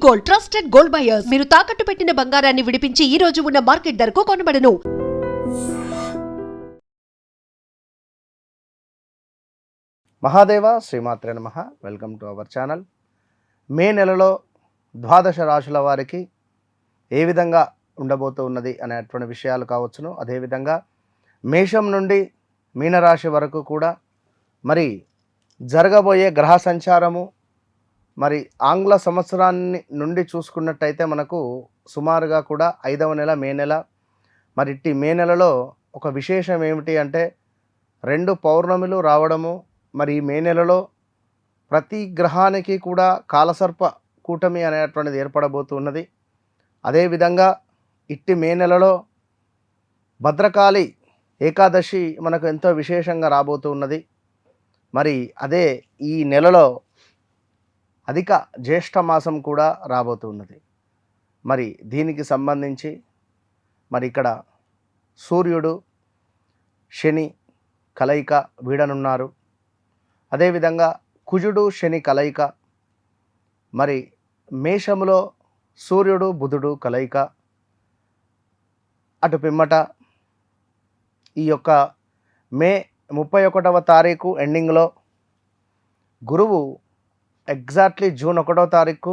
Gold, trusted gold buyers. మీరు తాకట్టు పెట్టిన బంగారాన్ని విడిపించి ఈ రోజు ఉన్న మార్కెట్ ధరకు కొనబడను. మహాదేవ శ్రీమాత్రే నమః. Welcome to our channel. May నెలలో ద్వాదశ రాశుల వారికి ఏ విధంగా ఉండబోతూ ఉన్నది అనేటువంటి విషయాలు కావచ్చును. అదేవిధంగా మేషం నుండి మీనరాశి వరకు కూడా మరి జరగబోయే గ్రహ సంచారము, మరి ఆంగ్ల సంవత్సరాన్ని నుండి చూసుకున్నట్టయితే మనకు సుమారుగా కూడా 5వ నెల మే నెల. మరి ఇట్టి మే నెలలో ఒక విశేషం ఏమిటి అంటే 2 పౌర్ణమిలు రావడము. మరి ఈ మే నెలలో ప్రతి గ్రహానికి కూడా కాలసర్ప కూటమి అనేటువంటిది ఏర్పడబోతున్నది. అదేవిధంగా ఇట్టి మే నెలలో భద్రకాళి ఏకాదశి మనకు ఎంతో విశేషంగా రాబోతూ ఉన్నది. మరి అదే ఈ నెలలో అధిక జ్యేష్ఠ మాసం కూడా రాబోతున్నది. మరి దీనికి సంబంధించి మరి ఇక్కడ సూర్యుడు శని కలయిక వీడనున్నారు. అదేవిధంగా కుజుడు శని కలయిక, మరి మేషములో సూర్యుడు బుధుడు కలయిక, అటు పిమ్మట ఈ యొక్క మే 31వ తారీఖు ఎండింగ్లో గురువు ఎగ్జాక్ట్లీ జూన్ 1వ తారీఖు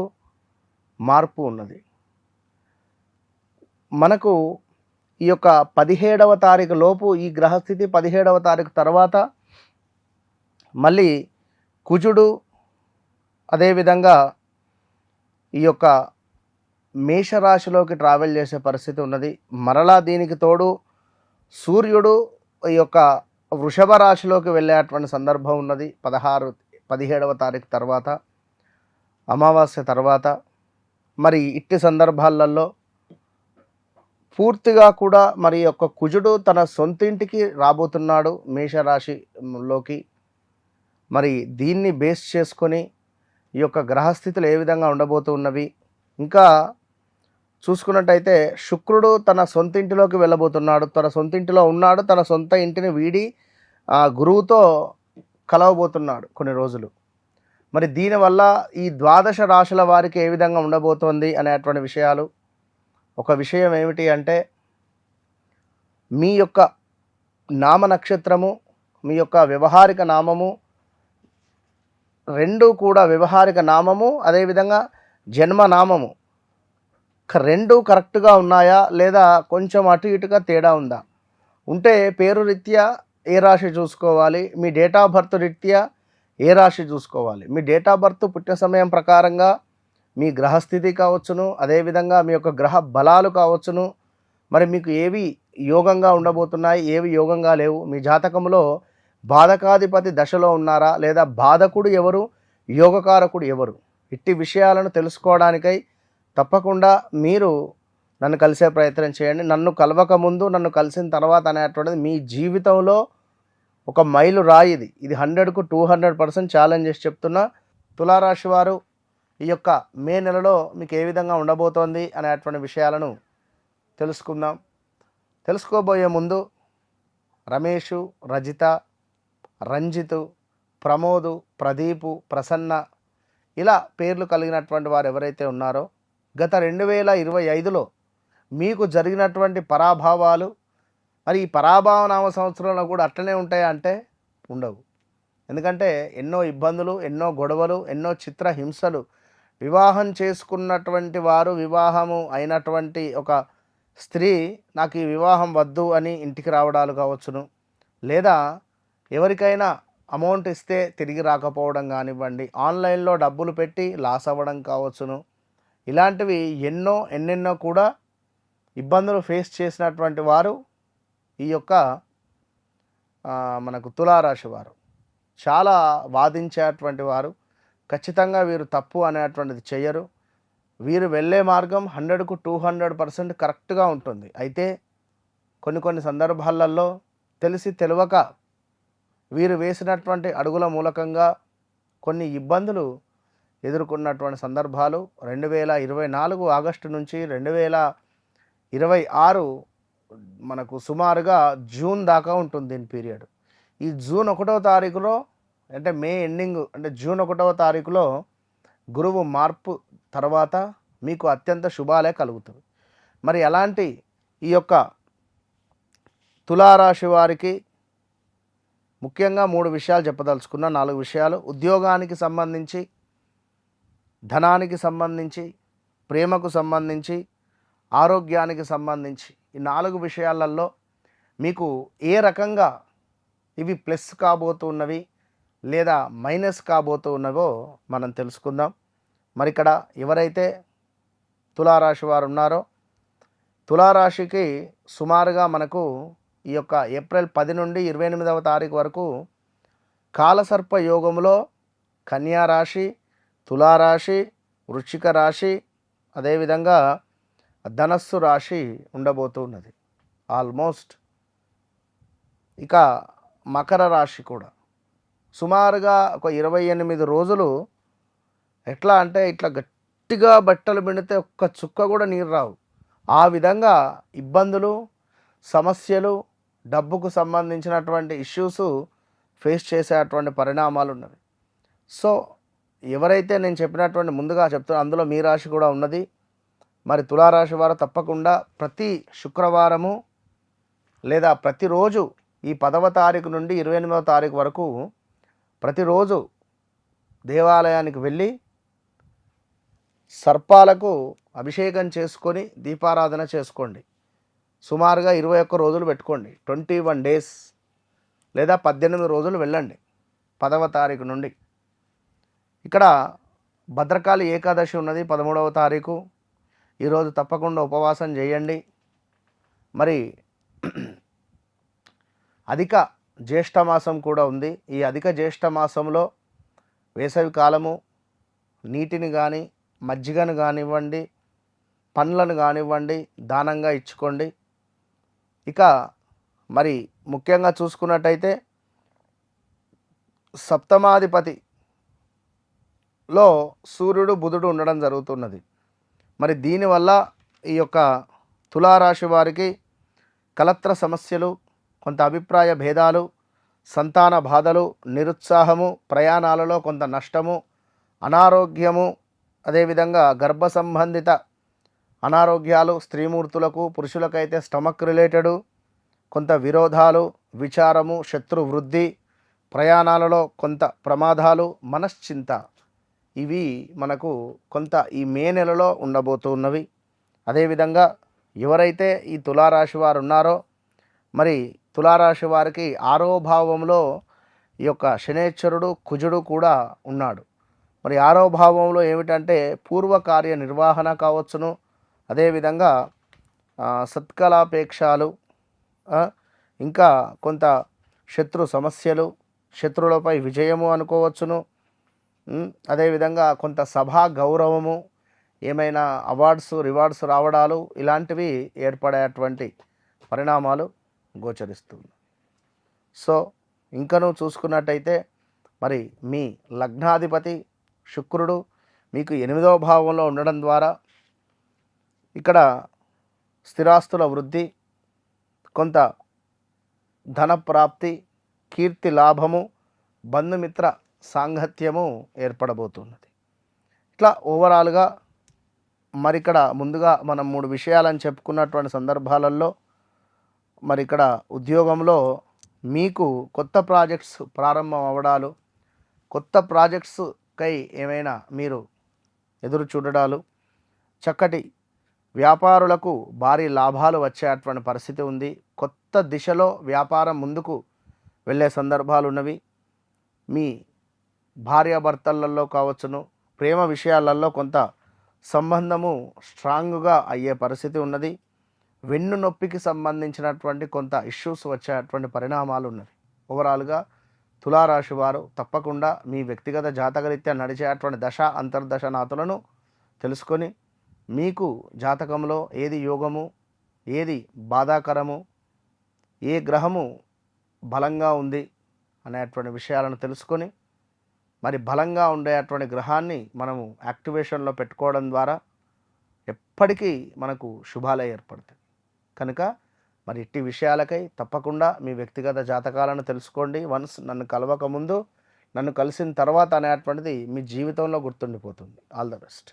మార్పు ఉన్నది. మనకు ఈ యొక్క 17వ తారీఖు లోపు ఈ గ్రహస్థితి, 17వ తారీఖు తర్వాత మళ్ళీ కుజుడు అదేవిధంగా ఈ యొక్క మేషరాశిలోకి ట్రావెల్ చేసే పరిస్థితి ఉన్నది. మరలా దీనికి తోడు సూర్యుడు ఈ యొక్క వృషభ రాశిలోకి వెళ్ళేటువంటి సందర్భం ఉన్నది. 17వ తారీఖు తర్వాత, అమావాస్య తర్వాత. మరి ఇట్టి సందర్భాలలో పూర్తిగా కూడా మరి యొక్క కుజుడు తన సొంతింటికి రాబోతున్నాడు మేషరాశిలోకి. మరి దీన్ని బేస్ చేసుకొని ఈ యొక్క గ్రహస్థితులు ఏ విధంగా ఉండబోతున్నవి, ఇంకా చూసుకున్నట్టయితే శుక్రుడు తన సొంతింటిలోకి వెళ్ళబోతున్నాడు. తన సొంతింటిలో ఉన్నాడు, తన సొంత ఇంటిని వీడి గురువుతో కలవబోతున్నాడు కొన్ని రోజులు. మరి దీనివల్ల ఈ ద్వాదశ రాశుల వారికి ఏ విధంగా ఉండబోతోంది అనేటువంటి విషయాలు. ఒక విషయం ఏమిటి అంటే మీ యొక్క నామ నక్షత్రము, మీ యొక్క వ్యవహారిక నామము రెండు కూడా, వ్యవహారిక నామము అదేవిధంగా జన్మనామము రెండు కరెక్ట్గా ఉన్నాయా లేదా కొంచెం అటు ఇటుగా తేడా ఉందా, ఉంటే పేరు రీత్యా ఏ రాశి చూసుకోవాలి, మీ డేట్ ఆఫ్ బర్త్ రీత్యా ఏ రాశి చూసుకోవాలి. మీ డేట్ ఆఫ్ బర్త్ పుట్టిన సమయం ప్రకారంగా మీ గ్రహస్థితి కావచ్చును, అదేవిధంగా మీ యొక్క గ్రహ బలాలు కావచ్చును. మరి మీకు ఏవి యోగంగా ఉండబోతున్నాయి, ఏవి యోగంగా లేవు, మీ జాతకంలో బాధకాధిపతి దశలో ఉన్నారా లేదా బాధకుడు ఎవరు, యోగకారకుడు ఎవరు, ఇట్టి విషయాలను తెలుసుకోవడానికై తప్పకుండా మీరు నన్ను కలిసే ప్రయత్నం చేయండి. నన్ను కలవక ముందు, నన్ను కలిసిన తర్వాత అనేటువంటిది మీ జీవితంలో ఒక మైలు రాయిది. ఇది 100కు 200% ఛాలెంజ్ చేసి చెప్తున్నా. తులారాశి వారు ఈ యొక్క మే నెలలో మీకు ఏ విధంగా ఉండబోతోంది అనేటువంటి విషయాలను తెలుసుకుందాం. తెలుసుకోబోయే ముందు రమేషు, రజిత, రంజితు, ప్రమోదు, ప్రదీపు, ప్రసన్న ఇలా పేర్లు కలిగినటువంటి వారు ఎవరైతే ఉన్నారో గత 2025లో మీకు జరిగినటువంటి పరాభావాలు మరి ఈ పరాభవ నామ సంవత్సరంలో కూడా అట్లనే ఉంటాయా అంటే ఉండవు. ఎందుకంటే ఎన్నో ఇబ్బందులు, ఎన్నో గొడవలు, ఎన్నో చిత్ర హింసలు, వివాహం చేసుకున్నటువంటి వారు, వివాహము అయినటువంటి ఒక స్త్రీ నాకు ఈ వివాహం వద్దు అని ఇంటికి రావడాలు కావచ్చును, లేదా ఎవరికైనా అమౌంట్ ఇస్తే తిరిగి రాకపోవడం కానివ్వండి, ఆన్లైన్లో డబ్బులు పెట్టి లాస్ అవ్వడం కావచ్చును. ఇలాంటివి ఎన్నెన్నో కూడా ఇబ్బందులు ఫేస్ చేసినటువంటి వారు ఈ యొక్క మనకు తులారాశి వారు. చాలా వాదించేటువంటి వారు. ఖచ్చితంగా వీరు తప్పు అనేటువంటిది చేయరు. వీరు వెళ్ళే మార్గం 100కు 200% కరెక్ట్గా ఉంటుంది. అయితే కొన్ని సందర్భాలలో తెలిసి తెలియక వీరు వేసినటువంటి అడుగుల మూలకంగా కొన్ని ఇబ్బందులు ఎదుర్కొన్నటువంటి సందర్భాలు 2024 ఆగస్టు నుంచి 2026 మనకు సుమారుగా జూన్ దాకా ఉంటుంది దీని పీరియడ్. ఈ జూన్ 1వ తారీఖులో అంటే మే ఎండింగ్ అంటే జూన్ 1వ తారీఖులో గురువు మార్పు తర్వాత మీకు అత్యంత శుభాలే కలుగుతాయి. మరి అలాంటి ఈ యొక్క తులారాశి వారికి ముఖ్యంగా 3 విషయాలు చెప్పదలుచుకున్న, 4 విషయాలు. ఉద్యోగానికి సంబంధించి, ధనానికి సంబంధించి, ప్రేమకు సంబంధించి, ఆరోగ్యానికి సంబంధించి ఈ 4 విషయాలలో మీకు ఏ రకంగా ఇవి ప్లస్ కాబోతున్నవి లేదా మైనస్ కాబోతున్నవో మనం తెలుసుకుందాం. మరి ఇక్కడ ఎవరైతే తులారాశి వారు ఉన్నారో, తులారాశికి సుమారుగా మనకు ఈ యొక్క ఏప్రిల్ 10 నుండి 28వ తారీఖు వరకు కాలసర్ప యోగంలో కన్యా రాశి, తులారాశి, వృశ్చిక రాశి, అదేవిధంగా ధనస్సు రాశి ఉండబోతున్నది. ఆల్మోస్ట్ ఇక మకర రాశి కూడా సుమారుగా ఒక 28 రోజులు ఎట్లా అంటే ఇట్లా గట్టిగా బట్టలు పిండితే ఒక్క చుక్క కూడా నీరు రావు. ఆ విధంగా ఇబ్బందులు, సమస్యలు, డబ్బుకు సంబంధించినటువంటి ఇష్యూస్ ఫేస్ చేసేటువంటి పరిణామాలు ఉన్నవి. సో ఎవరైతే నేను చెప్పినటువంటి ముందుగా చెప్తున్నా అందులో మీ రాశి కూడా ఉన్నది. మరి తులారాశి వారు తప్పకుండా ప్రతి శుక్రవారము లేదా ప్రతిరోజు ఈ 10వ తారీఖు నుండి 28వ తారీఖు వరకు ప్రతిరోజు దేవాలయానికి వెళ్ళి సర్పాలకు అభిషేకం చేసుకొని దీపారాధన చేసుకోండి. సుమారుగా 21 రోజులు పెట్టుకోండి. 21 డేస్ లేదా 18 రోజులు వెళ్ళండి 10వ తారీఖు నుండి. ఇక్కడ భద్రకాళి ఏకాదశి ఉన్నది 13వ తారీఖు. ఈరోజు తప్పకుండా ఉపవాసం చేయండి. మరి అధిక జ్యేష్ఠ మాసం కూడా ఉంది. ఈ అధిక జ్యేష్ఠ మాసంలో వేసవి కాలము నీటిని కానీ మజ్జిగను కానివ్వండి, పండ్లను కానివ్వండి దానంగా ఇచ్చుకోండి. ఇక మరి ముఖ్యంగా చూసుకున్నట్టయితే సప్తమాధిపతిలో సూర్యుడు, బుధుడు ఉండడం జరుగుతున్నది. మరి దీనివల్ల ఈ యొక్క తులారాశి వారికి కలత్ర సమస్యలు, కొంత అభిప్రాయ భేదాలు, సంతాన బాధలు, నిరుత్సాహము, ప్రయాణాలలో కొంత నష్టము, అనారోగ్యము, అదేవిధంగా గర్భ సంబంధిత అనారోగ్యాలు, స్త్రీమూర్తులకు, పురుషులకైతే స్టమక్ రిలేటెడు, కొంత విరోధాలు, విచారము, శత్రు వృద్ధి, ప్రయాణాలలో కొంత ప్రమాదాలు, మనశ్చింత, ఇవి మనకు కొంత ఈ మే నెలలో ఉండబోతున్నవి. అదేవిధంగా ఎవరైతే ఈ తులారాశి వారు ఉన్నారో, మరి తులారాశి వారికి 6వ భావంలో ఈ యొక్క శనేశ్వరుడు, కుజుడు కూడా ఉన్నాడు. మరి 6వ భావంలో ఏమిటంటే పూర్వకార్య నిర్వహణ కావచ్చును, అదేవిధంగా సత్కలాపేక్షాలు, ఇంకా కొంత శత్రు సమస్యలు, శత్రువులపై విజయము అనుకోవచ్చును. అదేవిధంగా కొంత సభా గౌరవము, ఏమైనా అవార్డ్స్, రివార్డ్స్ రావడాలు ఇలాంటివి ఏర్పడేటువంటి పరిణామాలు గోచరిస్తుంది. సో ఇంకనూ చూసుకున్నట్టయితే మరి మీ లగ్నాధిపతి శుక్రుడు మీకు 8వ భావంలో ఉండడం ద్వారా ఇక్కడ స్థిరాస్తుల వృద్ధి, కొంత ధన ప్రాప్తి, కీర్తి లాభము, బంధుమిత్ర సాంగత్యము ఏర్పడబోతున్నది. ఇట్లా ఓవరాల్గా మరి ఇక్కడ ముందుగా మనం 3 విషయాలని చెప్పుకున్నటువంటి సందర్భాలలో మరి ఇక్కడ ఉద్యోగంలో మీకు కొత్త ప్రాజెక్ట్స్ ప్రారంభం అవ్వడాలు, కొత్త ప్రాజెక్ట్స్కై ఏమైనా మీరు ఎదురు చూడడాలు, చక్కటి వ్యాపారులకు భారీ లాభాలు వచ్చేటువంటి పరిస్థితి ఉంది. కొత్త దిశలో వ్యాపారం ముందుకు వెళ్ళే సందర్భాలు ఉన్నవి. మీ భార్యాభర్తలలో కావచ్చును, ప్రేమ విషయాలలో కొంత సంబంధము స్ట్రాంగ్గా అయ్యే పరిస్థితి ఉన్నది. వెన్ను నొప్పికి సంబంధించినటువంటి కొంత ఇష్యూస్ వచ్చేటువంటి పరిణామాలు ఉన్నవి. ఓవరాల్గా తులారాశి వారు తప్పకుండా మీ వ్యక్తిగత జాతకరీత్యా నడిచేటువంటి దశ అంతర్దశ నాతులను తెలుసుకొని మీకు జాతకంలో ఏది యోగము, ఏది బాధాకరము, ఏ గ్రహము బలంగా ఉంది అనేటువంటి విషయాలను తెలుసుకొని మరి బలంగా ఉండేటువంటి గ్రహాన్ని మనము యాక్టివేషన్లో పెట్టుకోవడం ద్వారా ఎప్పటికీ మనకు శుభాలే ఏర్పడతాయి. కనుక మరి ఇట్టి విషయాలకై తప్పకుండా మీ వ్యక్తిగత జాతకాలను తెలుసుకోండి. వన్స్ నన్ను కలవక ముందు, నన్ను కలిసిన తర్వాత అనేటువంటిది మీ జీవితంలో గుర్తుండిపోతుంది. All the best.